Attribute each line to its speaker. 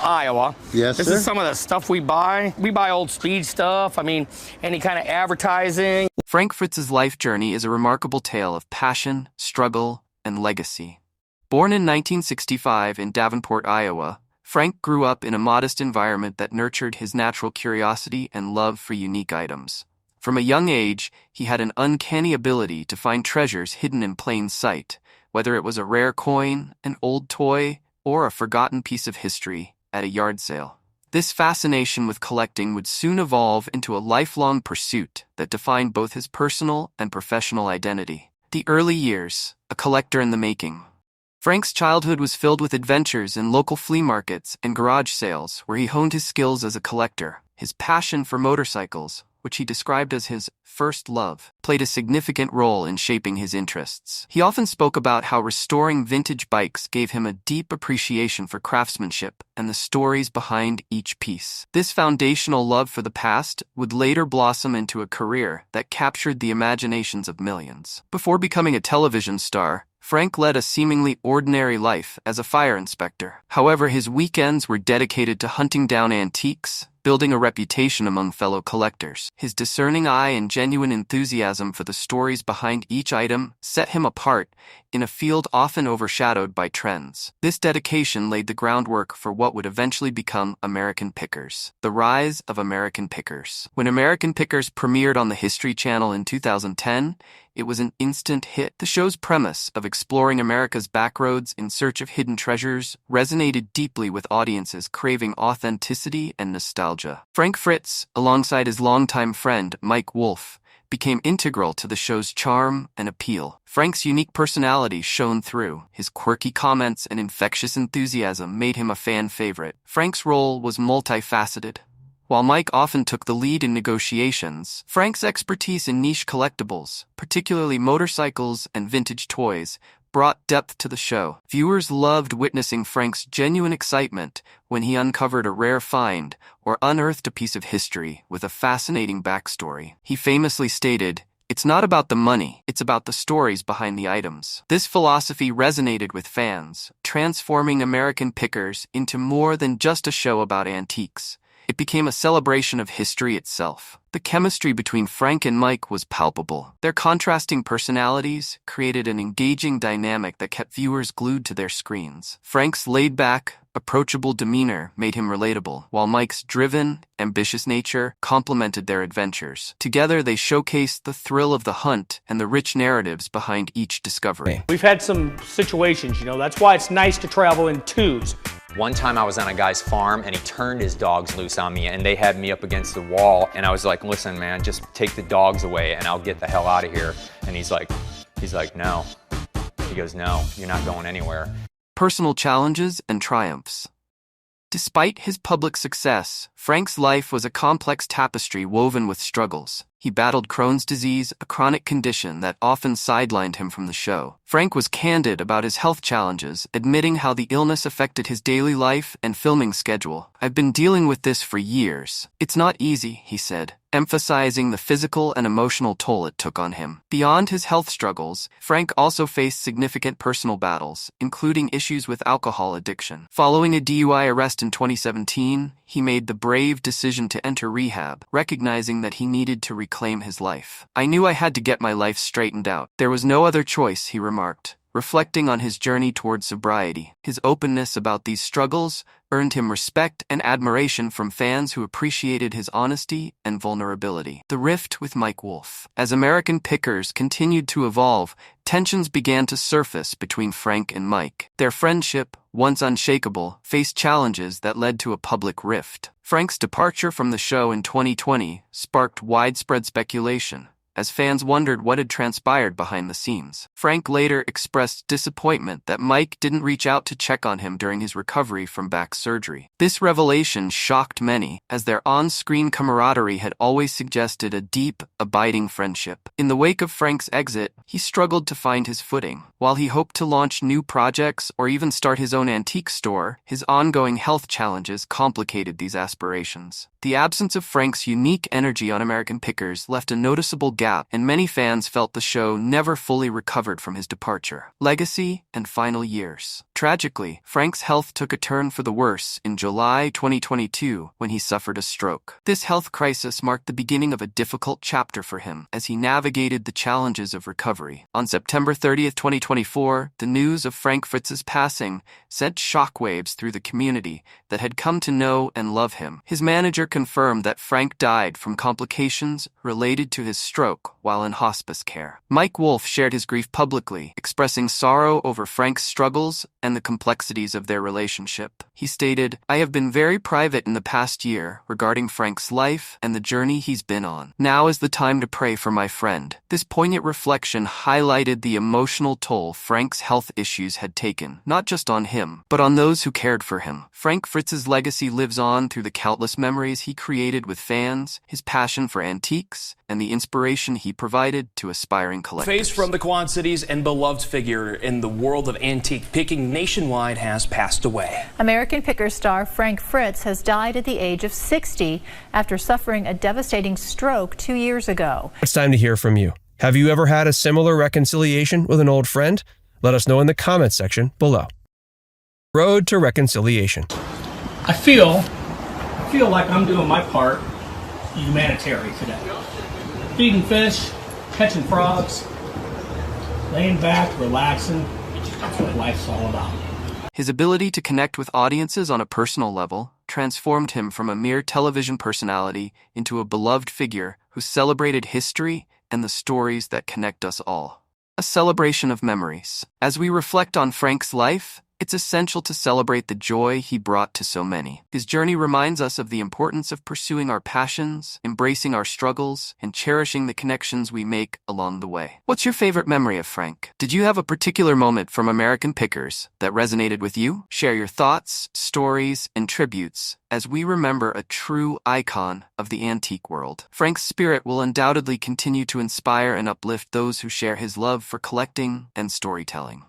Speaker 1: Iowa.
Speaker 2: Yes,
Speaker 1: This
Speaker 2: sir.
Speaker 1: is some of the stuff we buy. We buy old speed stuff. I mean, any kind of advertising.
Speaker 3: Frank Fritz's life journey is a remarkable tale of passion, struggle, and legacy. Born in 1965 in Davenport, Iowa, Frank grew up in a modest environment that nurtured his natural curiosity and love for unique items. From a young age, he had an uncanny ability to find treasures hidden in plain sight, whether it was a rare coin, an old toy, or a forgotten piece of history at a yard sale. This fascination with collecting would soon evolve into a lifelong pursuit that defined both his personal and professional identity. The early years, a collector in the making. Frank's childhood was filled with adventures in local flea markets and garage sales where he honed his skills as a collector. His passion for motorcycles, which he described as his first love, played a significant role in shaping his interests. He often spoke about how restoring vintage bikes gave him a deep appreciation for craftsmanship and the stories behind each piece. This foundational love for the past would later blossom into a career that captured the imaginations of millions. Before becoming a television star, Frank led a seemingly ordinary life as a fire inspector. However, his weekends were dedicated to hunting down antiques, building a reputation among fellow collectors. His discerning eye and genuine enthusiasm for the stories behind each item set him apart in a field often overshadowed by trends. This dedication laid the groundwork for what would eventually become American Pickers. The rise of American Pickers. When American Pickers premiered on the History Channel in 2010, it was an instant hit. The show's premise of exploring America's backroads in search of hidden treasures resonated deeply with audiences craving authenticity and nostalgia. Frank Fritz, alongside his longtime friend Mike Wolfe, became integral to the show's charm and appeal. Frank's unique personality shone through. His quirky comments and infectious enthusiasm made him a fan favorite. Frank's role was multifaceted. While Mike often took the lead in negotiations, Frank's expertise in niche collectibles, particularly motorcycles and vintage toys, brought depth to the show. Viewers loved witnessing Frank's genuine excitement when he uncovered a rare find or unearthed a piece of history with a fascinating backstory. He famously stated, "It's not about the money, it's about the stories behind the items." This philosophy resonated with fans, transforming American Pickers into more than just a show about antiques. It became a celebration of history itself. The chemistry between Frank and Mike was palpable. Their contrasting personalities created an engaging dynamic that kept viewers glued to their screens. Frank's laid-back, approachable demeanor made him relatable, while Mike's driven, ambitious nature complemented their adventures. Together, they showcased the thrill of the hunt and the rich narratives behind each discovery.
Speaker 4: We've had some situations, that's why it's nice to travel in twos.
Speaker 5: One time I was on a guy's farm and he turned his dogs loose on me and they had me up against the wall and I was like, "Listen, man, just take the dogs away and I'll get the hell out of here." And he's like, "No." He goes, "No, you're not going anywhere."
Speaker 3: Personal challenges and triumphs. Despite his public success, Frank's life was a complex tapestry woven with struggles. He battled Crohn's disease, a chronic condition that often sidelined him from the show. Frank was candid about his health challenges, admitting how the illness affected his daily life and filming schedule. "I've been dealing with this for years. It's not easy," he said, emphasizing the physical and emotional toll it took on him. Beyond his health struggles, Frank also faced significant personal battles, including issues with alcohol addiction. Following a DUI arrest in 2017, he made the brave decision to enter rehab, recognizing that he needed to reclaim his life. "I knew I had to get my life straightened out. There was no other choice," he remarked, reflecting on his journey toward sobriety. His openness about these struggles earned him respect and admiration from fans who appreciated his honesty and vulnerability. The rift with Mike Wolfe. As American Pickers continued to evolve, tensions began to surface between Frank and Mike. Their friendship, once unshakable, faced challenges that led to a public rift. Frank's departure from the show in 2020 sparked widespread speculation, as fans wondered what had transpired behind the scenes. Frank later expressed disappointment that Mike didn't reach out to check on him during his recovery from back surgery. This revelation shocked many, as their on-screen camaraderie had always suggested a deep, abiding friendship. In the wake of Frank's exit, he struggled to find his footing. While he hoped to launch new projects or even start his own antique store, his ongoing health challenges complicated these aspirations. The absence of Frank's unique energy on American Pickers left a noticeable gap gap, and many fans felt the show never fully recovered from his departure. Legacy and final years. Tragically, Frank's health took a turn for the worse in July 2022 when he suffered a stroke. This health crisis marked the beginning of a difficult chapter for him as he navigated the challenges of recovery. On September 30th, 2024, the news of Frank Fritz's passing sent shockwaves through the community that had come to know and love him. His manager confirmed that Frank died from complications related to his stroke while in hospice care. Mike Wolfe shared his grief publicly, expressing sorrow over Frank's struggles and the complexities of their relationship. He stated, "I have been very private in the past year regarding Frank's life and the journey he's been on. Now is the time to pray for my friend." This poignant reflection highlighted the emotional toll Frank's health issues had taken, not just on him, but on those who cared for him. Frank Fritz's legacy lives on through the countless memories he created with fans, his passion for antiques, and the inspiration he provided to aspiring collectors.
Speaker 2: Face from the Quad Cities and beloved figure in the world of antique picking nationwide has passed away.
Speaker 6: American picker star Frank Fritz has died at the age of 60 after suffering a devastating stroke 2 years ago.
Speaker 7: It's time to hear from you. Have you ever had a similar reconciliation with an old friend? Let us know in the comments section below. Road to reconciliation.
Speaker 4: I feel like I'm doing my part humanitarian today. Feeding fish, catching frogs, laying back, relaxing. That's what life's all about.
Speaker 3: His ability to connect with audiences on a personal level transformed him from a mere television personality into a beloved figure who celebrated history and the stories that connect us all. A celebration of memories. As we reflect on Frank's life, it's essential to celebrate the joy he brought to so many. His journey reminds us of the importance of pursuing our passions, embracing our struggles, and cherishing the connections we make along the way. What's your favorite memory of Frank? Did you have a particular moment from American Pickers that resonated with you? Share your thoughts, stories, and tributes as we remember a true icon of the antique world. Frank's spirit will undoubtedly continue to inspire and uplift those who share his love for collecting and storytelling.